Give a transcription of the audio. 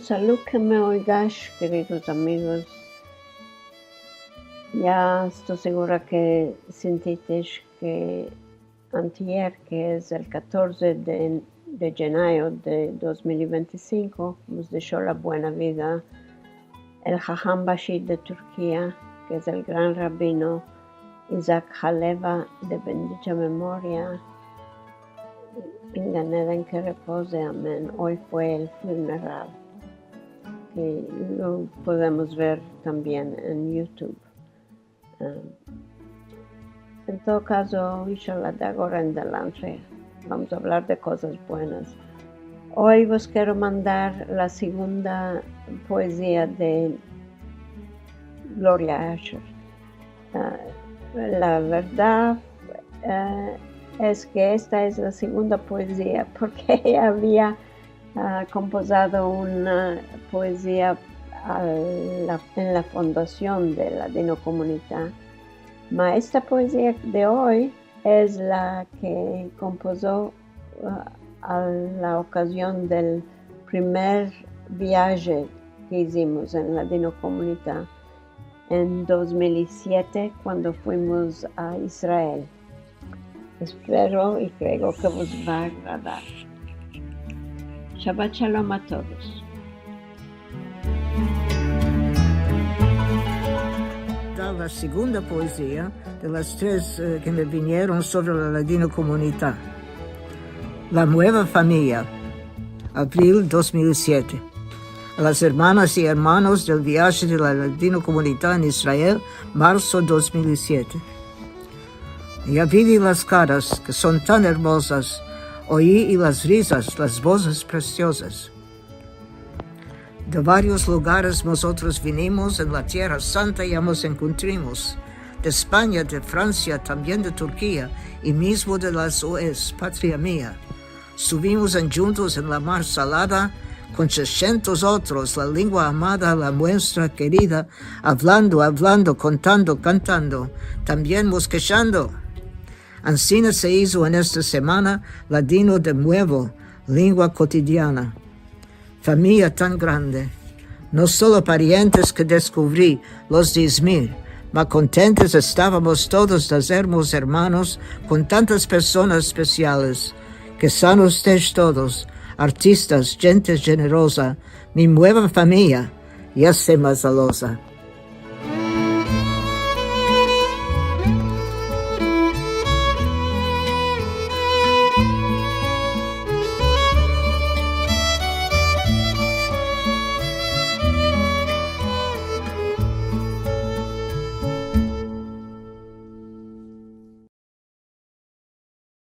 Salud que me oigas, queridos amigos. Ya estoy segura que sentisteis que antier, que es el 14 de enero de 2025, nos dejó la buena vida el Jajam Bashir de Turquía, que es el gran rabino Isaac Haleva, de bendita memoria. En Gan Eden que repose, amén. Hoy fue el funeral, que lo podemos ver también en YouTube. En todo caso, inshallah, de ahora en adelante vamos a hablar de cosas buenas. Hoy os quiero mandar la segunda poesía de Gloria Asher. La verdad es que esta es la segunda poesía, porque ella había compuesto una poesía en la fundación de la Dino Comunità. Ma esta poesía de hoy es la que compuso a la ocasión del primer viaje que hicimos en la Dino Comunità en 2007, cuando fuimos a Israel. Espero y creo que os va a agradar. Shabbat Shalom a todos. La segunda poesía de las tres que me vinieron sobre la Ladino Comunità. La nueva familia, abril 2007. A las hermanas y hermanos del viaje de la Ladino Comunità en Israel, marzo 2007. Ya vi las caras que son tan hermosas, oí y las risas, las voces preciosas. De varios lugares nosotros vinimos, en la Tierra Santa ya nos encontramos. De España, de Francia, también de Turquía y mismo de las OES, patria mía. Subimos juntos en la mar salada, con 600 otros, la lengua amada, la nuestra querida, hablando, contando, cantando, también mosqueando. Ansí se hizo en esta semana ladino de nuevo, lengua cotidiana. Familia tan grande, no solo parientes que descubrí, los 10,000, mas contentes estábamos todos de sermos hermanos con tantas personas especiales, que son ustedes todos, artistas, gente generosa, mi nueva familia, ya sé más alosa.